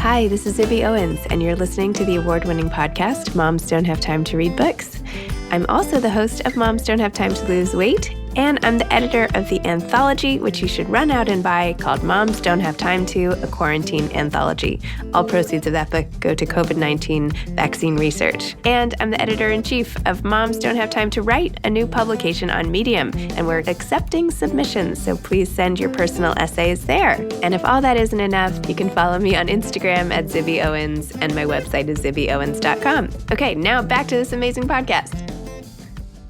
Hi, this is Zibby Owens, and you're listening to the award-winning podcast, Moms Don't Have Time to Read Books. I'm also the host of Moms Don't Have Time to Lose Weight, and I'm the editor of the anthology, which you should run out and buy, called Moms Don't Have Time to, a Quarantine Anthology. All proceeds of that book go to COVID-19 vaccine research. And I'm the editor-in-chief of Moms Don't Have Time to Write, a new publication on Medium, and we're accepting submissions, so please send your personal essays there. And if all that isn't enough, you can follow me on Instagram at Zibby Owens, and my website is zibbyowens.com. Okay, now back to this amazing podcast.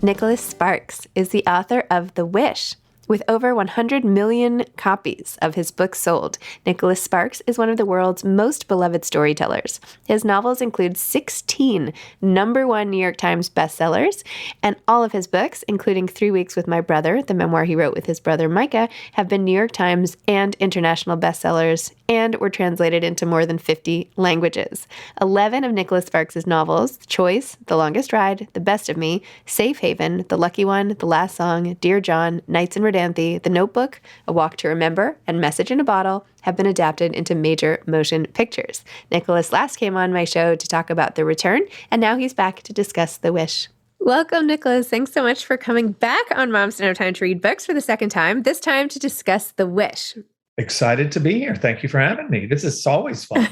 Nicholas Sparks is the author of The Wish. With over 100 million copies of his books sold, Nicholas Sparks is one of the world's most beloved storytellers. His novels include 16 #1 New York Times bestsellers, and all of his books, including 3 Weeks with My Brother, the memoir he wrote with his brother Micah, have been New York Times and international bestsellers and were translated into more than 50 languages. 11 of Nicholas Sparks' novels, Choice, The Longest Ride, The Best of Me, Safe Haven, The Lucky One, The Last Song, Dear John, Nights in Rodanthe, The Notebook, A Walk to Remember, and Message in a Bottle, have been adapted into major motion pictures. Nicholas last came on my show to talk about The Return, and now he's back to discuss The Wish. Welcome, Nicholas. Thanks so much for coming back on Moms Don't Have Time to Read Books for the second time, this time to discuss The Wish. Excited to be here. Thank you for having me. This is always fun.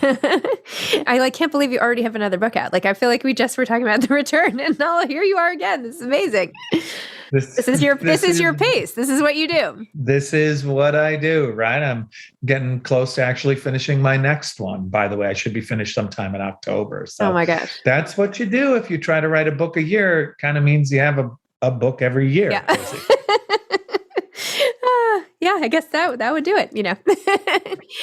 I can't believe you already have another book out. I feel like we just were talking about The Return, and now here you are again. This is amazing. This is your pace. This is what you do. This is what I do, right? I'm getting close to actually finishing my next one. By the way, I should be finished sometime in October. So oh my gosh. That's what you do if you try to write a book a year. It kind of means you have a book every year. Yeah. Yeah, I guess that would do it,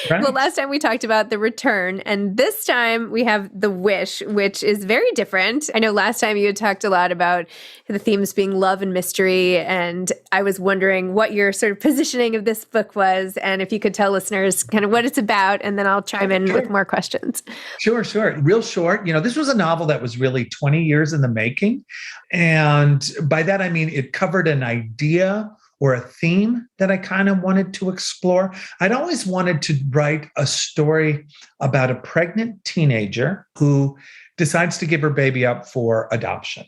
Right. Well, last time we talked about The Return, and this time we have The Wish, which is very different. I know last time you had talked a lot about the themes being love and mystery, and I was wondering what your sort of positioning of this book was, and if you could tell listeners kind of what it's about, and then I'll chime in with more questions. Sure. Real short. This was a novel that was really 20 years in the making. And by that, I mean, it covered an idea or a theme that I kind of wanted to explore. I'd always wanted to write a story about a pregnant teenager who decides to give her baby up for adoption.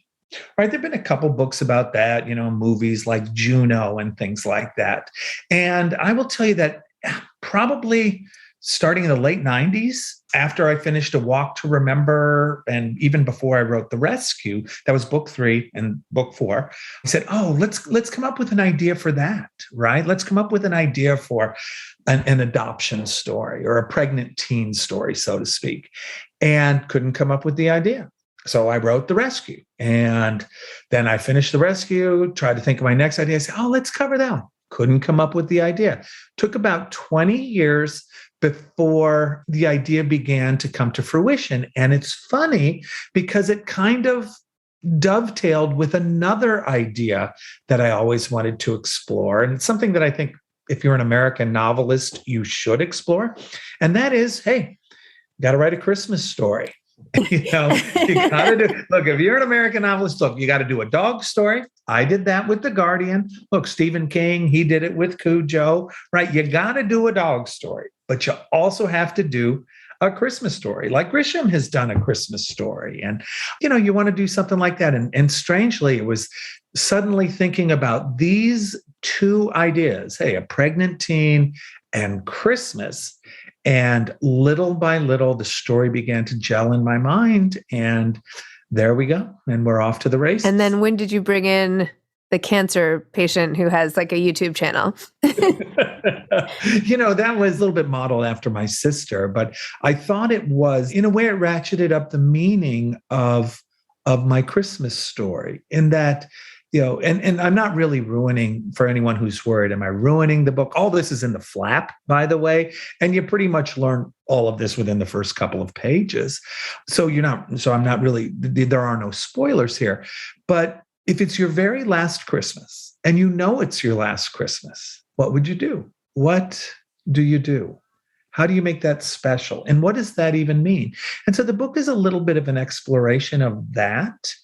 Right? There've been a couple books about that, movies like Juno and things like that. And I will tell you that probably starting in the late 90s, after I finished A Walk to Remember, and even before I wrote The Rescue, that was book 3 and book 4, I said, let's come up with an idea for that, right? Let's come up with an idea for an adoption story or a pregnant teen story, so to speak, and couldn't come up with the idea. So I wrote The Rescue, and then I finished The Rescue, tried to think of my next idea. I said, let's cover that one. Couldn't come up with the idea. Took about 20 years before the idea began to come to fruition. And it's funny because it kind of dovetailed with another idea that I always wanted to explore. And it's something that I think if you're an American novelist, you should explore. And that is, hey, got to write a Christmas story. You gotta do, look, if you're an American novelist, look, you got to do a dog story. I did that with The Guardian. Look, Stephen King, he did it with Cujo, right? You got to do a dog story, but you also have to do a Christmas story, like Grisham has done a Christmas story. And, you want to do something like that. And strangely, it was suddenly thinking about these two ideas, hey, a pregnant teen and Christmas. And little by little, the story began to gel in my mind. And there we go. And we're off to the races. And then when did you bring in the cancer patient who has a YouTube channel? That was a little bit modeled after my sister, but I thought it was, in a way, it ratcheted up the meaning of my Christmas story in that, and I'm not really ruining for anyone who's worried. Am I ruining the book? All this is in the flap, by the way. And you pretty much learn all of this within the first couple of pages. So I'm not really, there are no spoilers here. But if it's your very last Christmas and it's your last Christmas, what would you do? What do you do? How do you make that special? And what does that even mean? And so the book is a little bit of an exploration of that.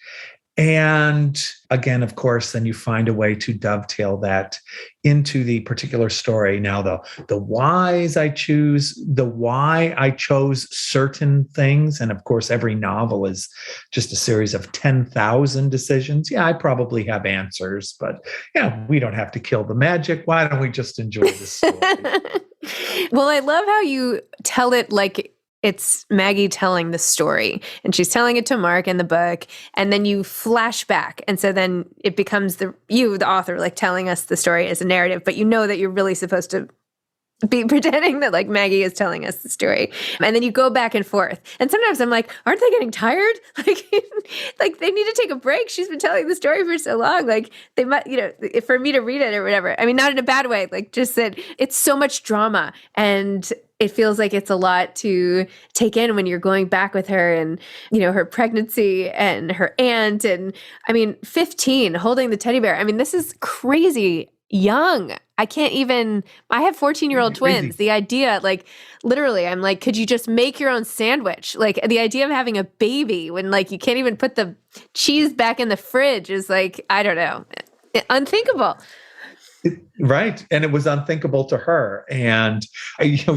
And again, of course, then you find a way to dovetail that into the particular story. Now, the whys I choose, the why I chose certain things, and of course, every novel is just a series of 10,000 decisions. Yeah, I probably have answers, but yeah, we don't have to kill the magic. Why don't we just enjoy the story? Well, I love how you tell it like it's Maggie telling the story, and she's telling it to Mark in the book, and then you flash back. And so then it becomes the author, like telling us the story as a narrative, but you know that you're really supposed to be pretending that like Maggie is telling us the story. And then you go back and forth. And sometimes I'm like, aren't they getting tired? Like, like they need to take a break. She's been telling the story for so long. Like they might, for me to read it or whatever. I mean, not in a bad way, like just that it's so much drama, and it feels like it's a lot to take in when you're going back with her, and, her pregnancy and her aunt. And I mean, 15 holding the teddy bear. I mean, this is crazy young. I have 14-year-old twins. The idea, like literally, I'm like, could you just make your own sandwich? Like the idea of having a baby when like you can't even put the cheese back in the fridge is like, I don't know, unthinkable. Right. And it was unthinkable to her. And,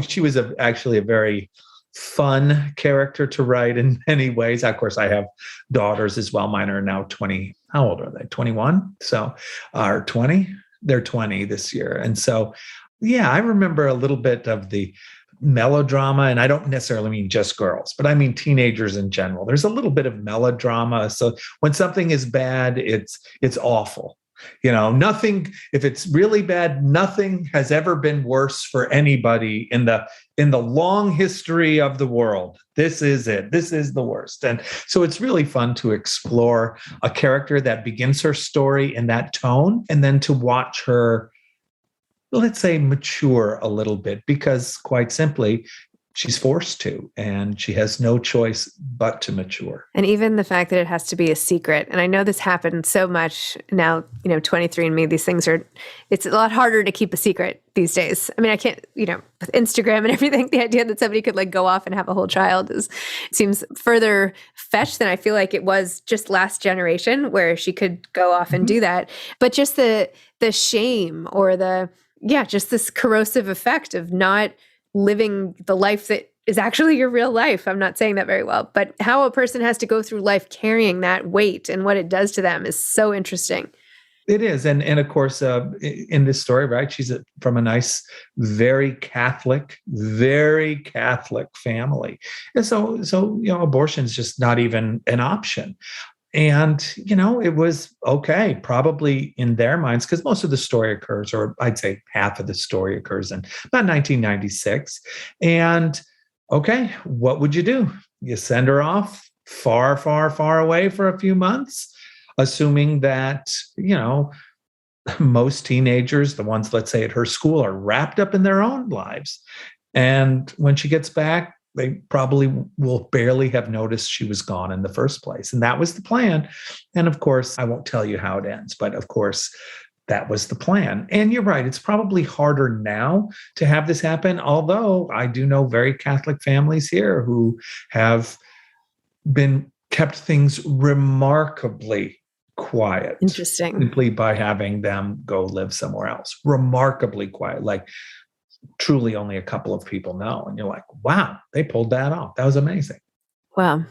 she was actually a very fun character to write in many ways. Of course, I have daughters as well. Mine are now 20. How old are they? 21? So, or 20? They're 20 this year. And so, yeah, I remember a little bit of the melodrama, and I don't necessarily mean just girls, but I mean teenagers in general. There's a little bit of melodrama. So when something is bad, it's awful. Nothing, if it's really bad, nothing has ever been worse for anybody in the long history of the world. This is it. This is the worst. And so it's really fun to explore a character that begins her story in that tone, and then to watch her, let's say, mature a little bit, because quite simply, she's forced to, and she has no choice but to mature. And even the fact that it has to be a secret. And I know this happened so much now, 23andMe, these things it's a lot harder to keep a secret these days. I mean, I can't, with Instagram and everything, the idea that somebody could like go off and have a whole child seems further fetched than I feel like it was just last generation, where she could go off and do that. But just the shame, or just this corrosive effect of not living the life that is actually your real life. I'm not saying that very well, but how a person has to go through life carrying that weight and what it does to them is so interesting. It is. And of course, in this story, right, she's from a nice, very Catholic family. And so, abortion is just not even an option. And, it was okay, probably in their minds, because most of the story occurs, or I'd say half of the story occurs in about 1996. And okay, what would you do? You send her off far, far, far away for a few months, assuming that, most teenagers, the ones, let's say, at her school, are wrapped up in their own lives. And when she gets back, they probably will barely have noticed she was gone in the first place. And that was the plan. And of course, I won't tell you how it ends, but of course, that was the plan. And you're right, it's probably harder now to have this happen, although I do know very Catholic families here who have kept things remarkably quiet. Interesting. Simply by having them go live somewhere else. Remarkably quiet. Like, truly only a couple of people know. And you're like, wow, they pulled that off. That was amazing. Wow.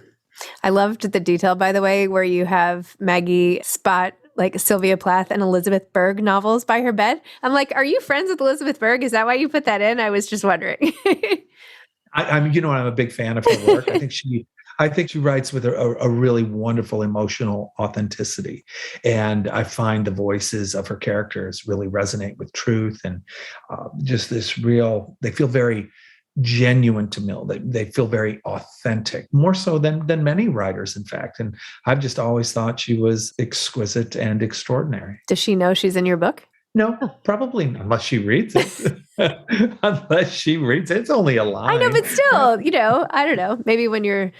I loved the detail, by the way, where you have Maggie spot like Sylvia Plath and Elizabeth Berg novels by her bed. I'm like, are you friends with Elizabeth Berg? Is that why you put that in? I was just wondering. I'm a big fan of her work. I think she writes with a really wonderful emotional authenticity. And I find the voices of her characters really resonate with truth, and just this they feel very genuine to me. They feel very authentic, more so than many writers, in fact. And I've just always thought she was exquisite and extraordinary. Does she know she's in your book? No, probably not, unless she reads it. It's only a line. I know, but still, I don't know. Maybe when you're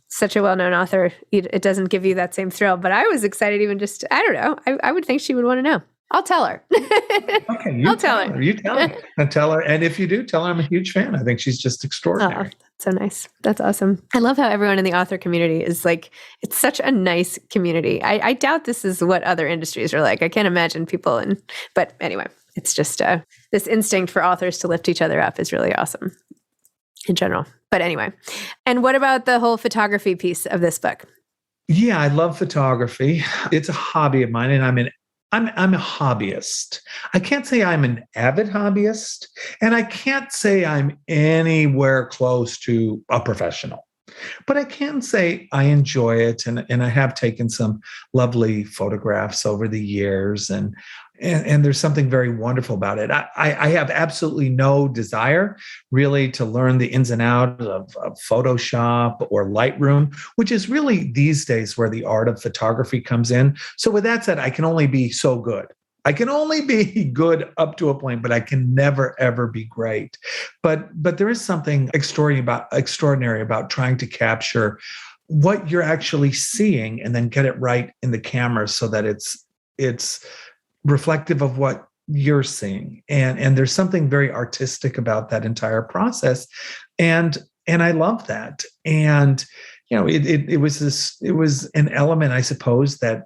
such a well-known author, it doesn't give you that same thrill. But I was excited, even just, I don't know. I would think she would want to know. I'll tell her. Okay, you I'll tell her. You tell her. And tell her. And if you do, tell her I'm a huge fan. I think she's just extraordinary. Oh, so nice. That's awesome. I love how everyone in the author community is like, it's such a nice community. I doubt this is what other industries are like. I can't imagine people but anyway, it's just this instinct for authors to lift each other up is really awesome in general. But anyway, and what about the whole photography piece of this book? Yeah, I love photography. It's a hobby of mine, and I'm a hobbyist. I can't say I'm an avid hobbyist, and I can't say I'm anywhere close to a professional. But I can say I enjoy it, and I have taken some lovely photographs over the years, and there's something very wonderful about it. I have absolutely no desire really to learn the ins and outs of Photoshop or Lightroom, which is really these days where the art of photography comes in. So with that said, I can only be so good. I can only be good up to a point, but I can never, ever be great. But there is something extraordinary about trying to capture what you're actually seeing and then get it right in the camera so that it's reflective of what you're seeing. And there's something very artistic about that entire process. And I love that. And, it was an element, I suppose, that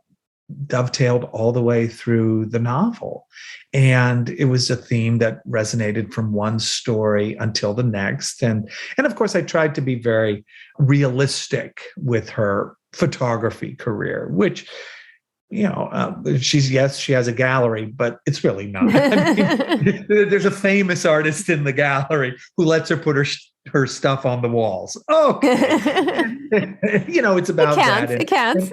dovetailed all the way through the novel. And it was a theme that resonated from one story until the next. And of course, I tried to be very realistic with her photography career, which, she has a gallery, but it's really not. I mean, there's a famous artist in the gallery who lets her put her stuff on the walls. Oh, it's about that. It counts.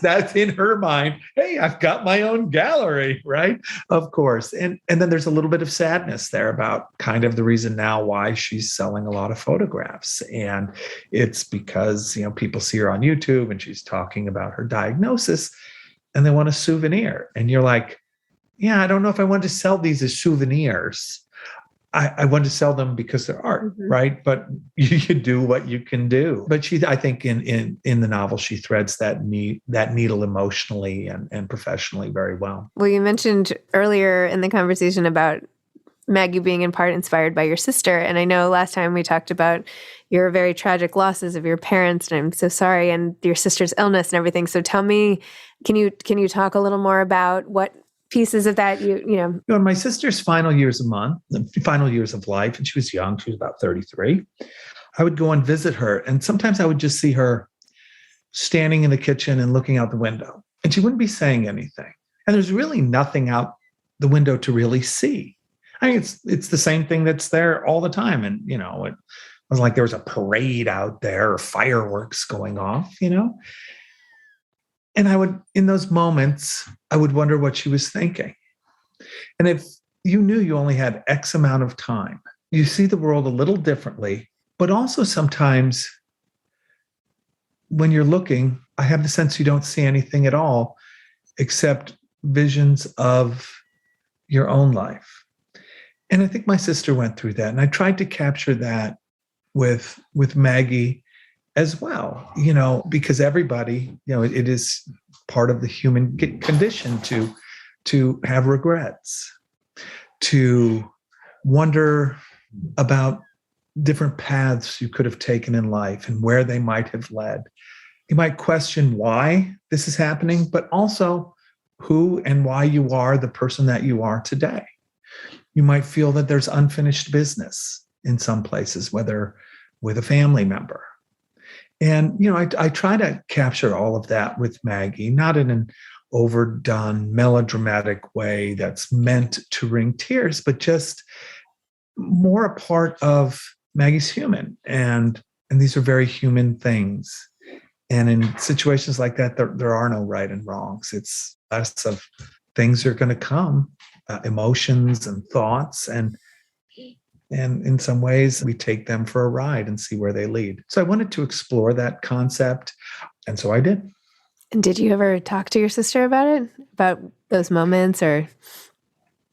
That's in her mind. Hey, I've got my own gallery, right? Of course. And then there's a little bit of sadness there about kind of the reason now why she's selling a lot of photographs. And it's because, people see her on YouTube and she's talking about her diagnosis and they want a souvenir. And you're like, yeah, I don't know if I want to sell these as souvenirs. I want to sell them because they're art, right? But you do what you can do. But I think in the novel, she threads that needle emotionally and professionally very well. Well, you mentioned earlier in the conversation about Maggie being in part inspired by your sister. And I know last time we talked about your very tragic losses of your parents, and I'm so sorry, and your sister's illness and everything. So tell me, can you talk a little more about what pieces of that in my sister's final years of life, and she was young, she was about 33, I would go and visit her, and sometimes I would just see her standing in the kitchen and looking out the window, and she wouldn't be saying anything, and there's really nothing out the window to really see. I mean, it's the same thing that's there all the time, and it was like there was a parade out there or fireworks going off, And in those moments, I would wonder what she was thinking. And if you knew you only had X amount of time, you see the world a little differently, but also sometimes when you're looking, I have the sense you don't see anything at all except visions of your own life. And I think my sister went through that. And I tried to capture that with Maggie as well, because everybody, it is part of the human condition to have regrets, to wonder about different paths you could have taken in life and where they might have led. You might question why this is happening, but also who and why you are the person that you are today. You might feel that there's unfinished business in some places, whether with a family member. And, I try to capture all of that with Maggie, not in an overdone, melodramatic way that's meant to wring tears, but just more a part of Maggie's human. And these are very human things. And in situations like that, there are no right and wrongs. It's less of things are going to come, emotions and thoughts, and in some ways, we take them for a ride and see where they lead. So I wanted to explore that concept, and so I did. And did you ever talk to your sister about it, about those moments, or?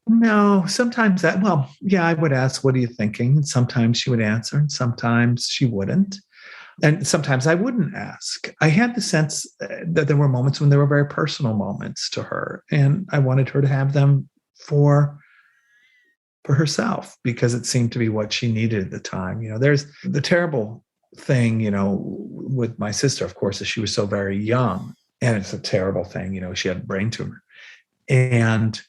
No, sometimes I would ask, what are you thinking? And sometimes she would answer, and sometimes she wouldn't. And sometimes I wouldn't ask. I had the sense that there were moments when there were very personal moments to her, and I wanted her to have them for herself because it seemed to be what she needed at the time. There's the terrible thing, with my sister, of course, is she was so very young, and it's a terrible thing. She had a brain tumor, and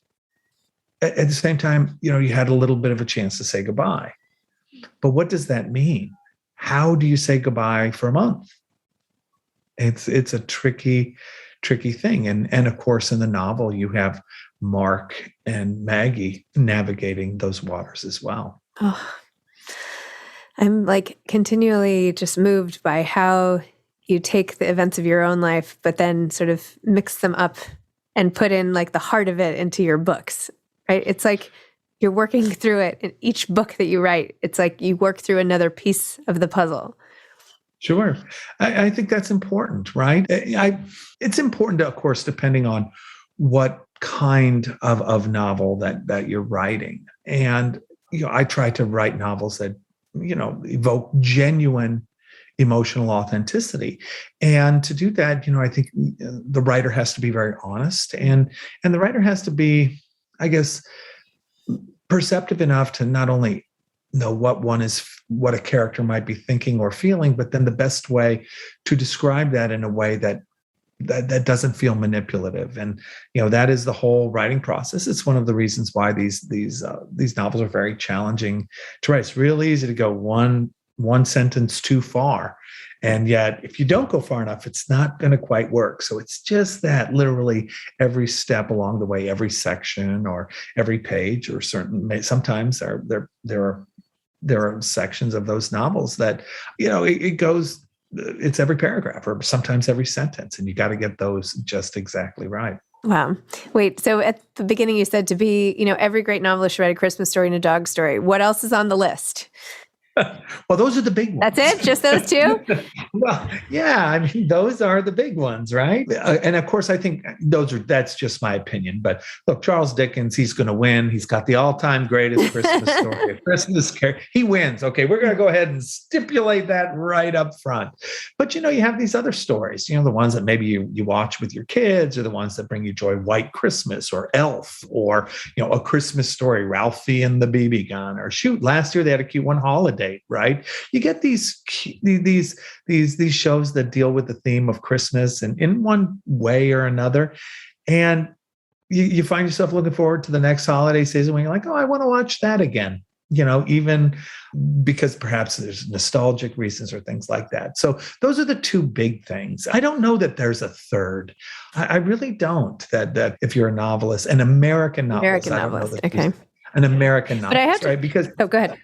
at the same time, you had a little bit of a chance to say goodbye. But what does that mean? How do you say goodbye for a month? It's a tricky thing. And of course, in the novel, you have Mark and Maggie navigating those waters as well. Oh, I'm like continually just moved by how you take the events of your own life, but then sort of mix them up and put in like the heart of it into your books, right? It's like you're working through it in each book that you write. It's like you work through another piece of the puzzle. Sure. I think that's important, right? It's important, of course, depending on what kind of novel that you're writing. And, I try to write novels that, evoke genuine emotional authenticity. And to do that, I think the writer has to be very honest, and the writer has to be, I guess, perceptive enough to not only know what a character might be thinking or feeling, but then the best way to describe that in a way that doesn't feel manipulative. And that is the whole writing process. It's one of the reasons why these novels are very challenging to write. It's real easy to go one sentence too far, and yet if you don't go far enough, it's not going to quite work. So it's just that literally every step along the way, every section or every page, or sometimes there are sections of those novels that it goes. It's every paragraph or sometimes every sentence, and you got to get those just exactly right. Wow. Wait, so at the beginning you said to be, every great novelist should write a Christmas story and a dog story. What else is on the list? Well, those are the big ones. That's it? Just those two? Well, yeah, I mean, those are the big ones, right? And of course, I think that's just my opinion. But look, Charles Dickens, he's going to win. He's got the all-time greatest Christmas story, Christmas Carol. He wins. Okay, we're going to go ahead and stipulate that right up front. But, you have these other stories, the ones that maybe you watch with your kids, or the ones that bring you joy, White Christmas or Elf, or, A Christmas Story, Ralphie and the BB Gun, or shoot, last year they had a cute one, Holiday. Right? You get these shows that deal with the theme of Christmas and in one way or another. And you find yourself looking forward to the next holiday season when you're like, oh, I want to watch that again, even because perhaps there's nostalgic reasons or things like that. So those are the two big things. I don't know that there's a third. I really don't, that if you're a novelist, an American novelist, Okay. An American novelist, but I have to, right? Because go ahead.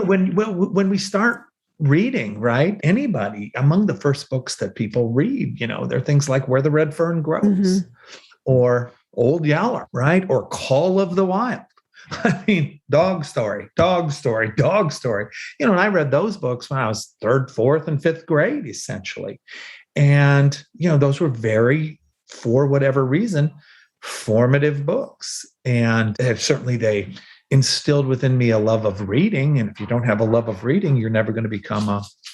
When we start reading, right, anybody, among the first books that people read, there are things like Where the Red Fern Grows, or Old Yeller, right, or Call of the Wild. I mean, dog story. And I read those books when I was 3rd, 4th, and 5th grade, essentially. And, those were very, for whatever reason, formative books. And certainly they instilled within me a love of reading. And if you don't have a love of reading, you're never going to become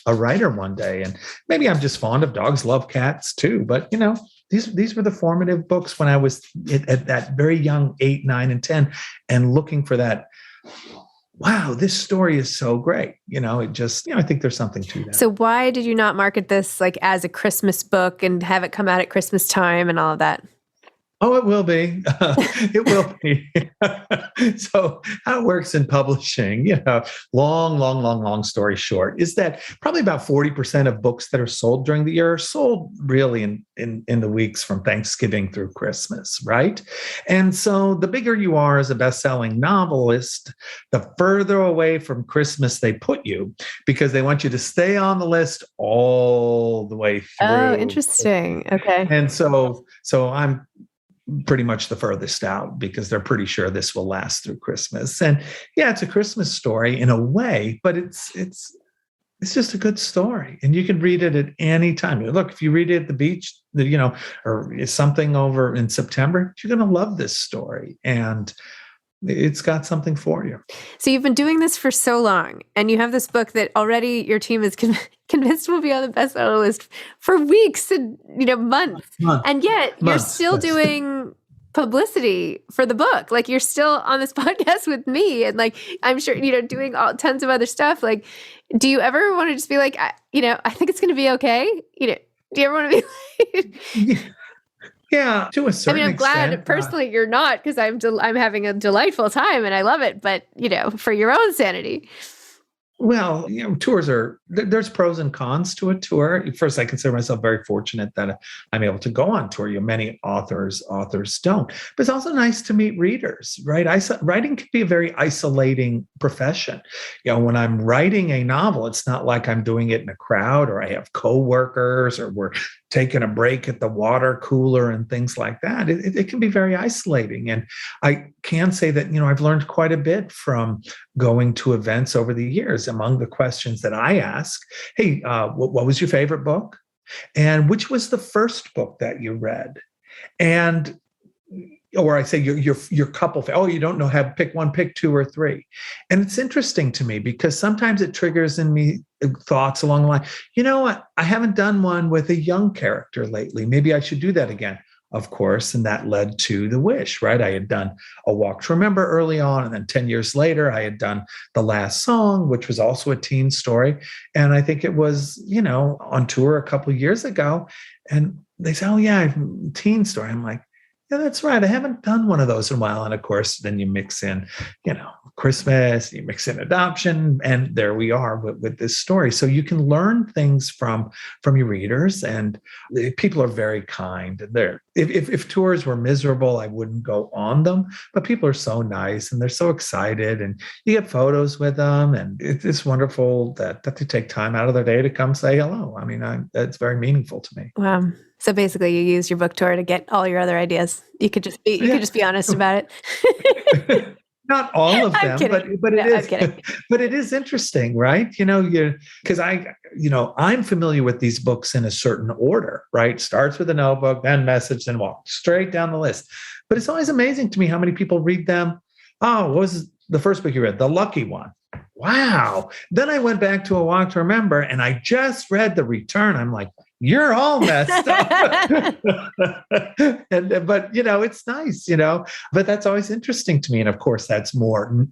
a writer one day. And maybe I'm just fond of dogs, love cats too. But, these were the formative books when I was at that very young 8, 9, and 10, and looking for that. Wow, this story is so great. It just, I think there's something to that. So why did you not market this like as a Christmas book and have it come out at Christmas time and all of that? Oh, it will be. It will be. So how it works in publishing, long story short, is that probably about 40% of books that are sold during the year are sold really in the weeks from Thanksgiving through Christmas, right? And so the bigger you are as a best-selling novelist, the further away from Christmas they put you, because they want you to stay on the list all the way through. Oh, interesting. Okay. And so I'm pretty much the furthest out, because they're pretty sure this will last through Christmas. And yeah, it's a Christmas story in a way, but it's just a good story, and you can read it at any time. Look, if you read it at the beach, or something over in September, you're going to love this story. And it's got something for you. So you've been doing this for so long, and you have this book that already your team is convinced will be on the bestseller list for weeks and months. And yet you're still doing publicity for the book. Like, you're still on this podcast with me, and like, I'm sure doing tons of other stuff. Like, do you ever want to just be like, I think it's going to be okay? Do you ever want to be like? Yeah, to a certain I'm extent. glad personally you're not, because I'm having a delightful time and I love it. But for your own sanity. Well, tours there's pros and cons to a tour. First, I consider myself very fortunate that I'm able to go on tour. Many authors don't. But it's also nice to meet readers, right? Writing can be a very isolating profession. When I'm writing a novel, it's not like I'm doing it in a crowd, or I have coworkers, or we're taking a break at the water cooler and things like that. It can be very isolating. And I can say that, I've learned quite a bit from going to events over the years. Among the questions that I ask, hey, what was your favorite book? And which was the first book that you read? And or I say your couple, you don't know, pick one, pick two or three. And it's interesting to me because sometimes it triggers in me thoughts along the line, what, I haven't done one with a young character lately. Maybe I should do that again. Of course, and that led to The Wish, right? I had done A Walk to Remember early on, and then 10 years later, I had done The Last Song, which was also a teen story. And I think it was, on tour a couple of years ago. And they say, oh, yeah, teen story. I'm like, yeah, that's right. I haven't done one of those in a while. And of course, then you mix in, Christmas, you mix in adoption, and there we are with this story. So you can learn things from your readers, and people are very kind. If tours were miserable, I wouldn't go on them, but people are so nice and they're so excited, and you get photos with them, and it's wonderful that they take time out of their day to come say hello. I mean, that's very meaningful to me. Wow. So basically you use your book tour to get all your other ideas. You could just be honest about it. Not all of them, but it is. I'm kidding. But it is interesting, right? Because I'm familiar with these books in a certain order, right? Starts with a notebook, then message, then walk straight down the list. But it's always amazing to me how many people read them. Oh, what was the first book you read? The Lucky One. Wow. Then I went back to A Walk to Remember, and I just read The Return. I'm like, you're all messed up. But it's nice, but that's always interesting to me. And of course, that's more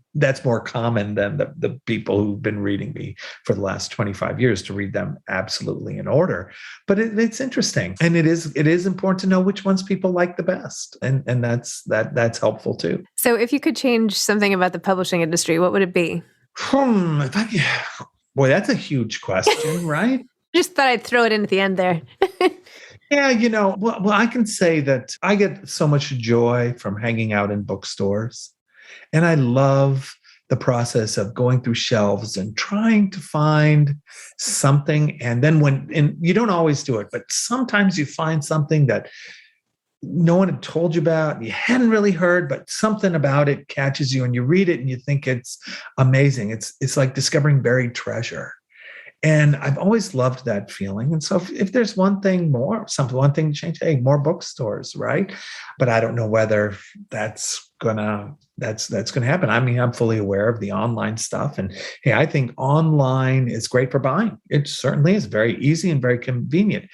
common than the people who've been reading me for the last 25 years, to read them absolutely in order. But it's interesting. And it is important to know which ones people like the best. And that's helpful too. So if you could change something about the publishing industry, what would it be? Boy, that's a huge question, right? Just thought I'd throw it in at the end there. Yeah, well, I can say that I get so much joy from hanging out in bookstores. And I love the process of going through shelves and trying to find something. And then and you don't always do it, but sometimes you find something that no one had told you about, and you hadn't really heard, but something about it catches you, and you read it and you think it's amazing. It's like discovering buried treasure. And I've always loved that feeling. And so if there's one thing to change, hey, more bookstores, right? But I don't know whether that's gonna happen. I mean, I'm fully aware of the online stuff. And hey, I think online is great for buying. It certainly is very easy and very convenient.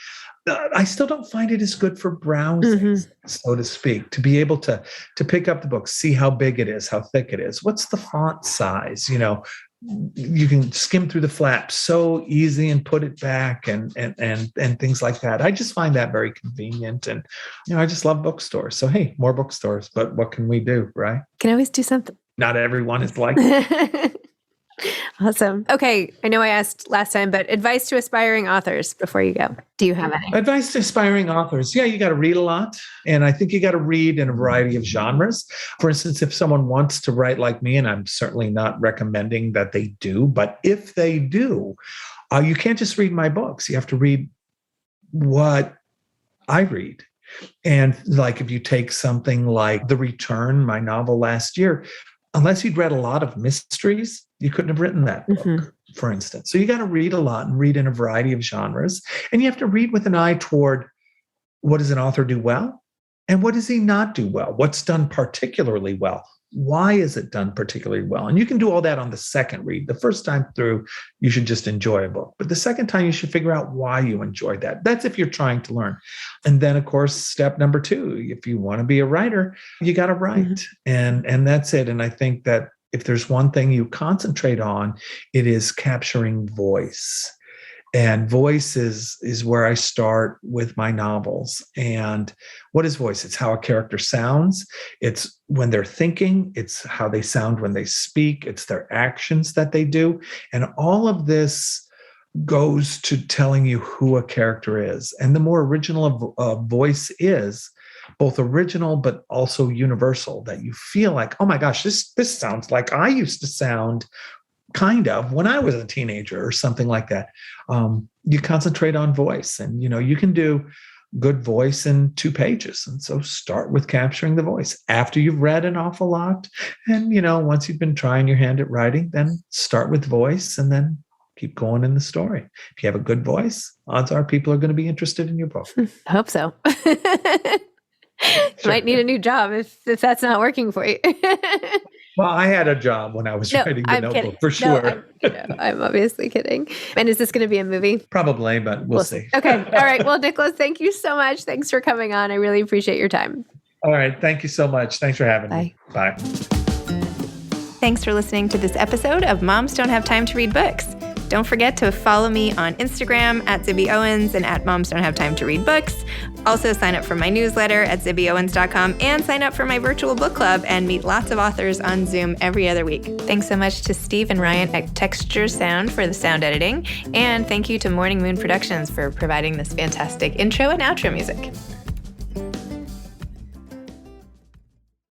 I still don't find it as good for browsing, so to speak, to be able to pick up the book, see how big it is, how thick it is. What's the font size? You can skim through the flaps so easy and put it back and things like that. I just find that very convenient. And, I just love bookstores. So, hey, more bookstores, but what can we do, right? Can always do something. Not everyone is like that. Awesome. Okay. I know I asked last time, but advice to aspiring authors before you go. Do you have any? Advice to aspiring authors. Yeah, you got to read a lot. And I think you got to read in a variety of genres. For instance, if someone wants to write like me, and I'm certainly not recommending that they do, but if they do, you can't just read my books. You have to read what I read. And like if you take something like The Return, my novel last year, unless you'd read a lot of mysteries, you couldn't have written that book, for instance. So you got to read a lot and read in a variety of genres. And you have to read with an eye toward, what does an author do well? And what does he not do well? What's done particularly well? Why is it done particularly well? And you can do all that on the second read. The first time through, you should just enjoy a book. But the second time, you should figure out why you enjoyed that. That's if you're trying to learn. And then, of course, step number 2, if you want to be a writer, you got to write. And that's it. And I think that if there's one thing you concentrate on, it is capturing voice. And voice is where I start with my novels. And what is voice? It's how a character sounds. It's when they're thinking. It's how they sound when they speak. It's their actions that they do. And all of this goes to telling you who a character is. And the more original a voice is, both original but also universal, that you feel like, oh my gosh, this sounds like I used to sound kind of when I was a teenager or something like that. You concentrate on voice, and you can do good voice in 2 pages. And so start with capturing the voice after you've read an awful lot. And once you've been trying your hand at writing, then start with voice and then keep going in the story. If you have a good voice, odds are people are going to be interested in your book. I hope so. Sure. Might need a new job if that's not working for you. Well, I had a job when I was writing the Notebook, kidding. For sure. I'm obviously kidding. And is this going to be a movie? Probably, but we'll see. Okay. All right. Well, Nicholas, thank you so much. Thanks for coming on. I really appreciate your time. All right. Thank you so much. Thanks for having me. Bye. Thanks for listening to this episode of Moms Don't Have Time to Read Books. Don't forget to follow me on Instagram at Zibby Owens and at Moms Don't Have Time to Read Books. Also sign up for my newsletter at zibbyowens.com and sign up for my virtual book club and meet lots of authors on Zoom every other week. Thanks so much to Steve and Ryan at Texture Sound for the sound editing. And thank you to Morning Moon Productions for providing this fantastic intro and outro music.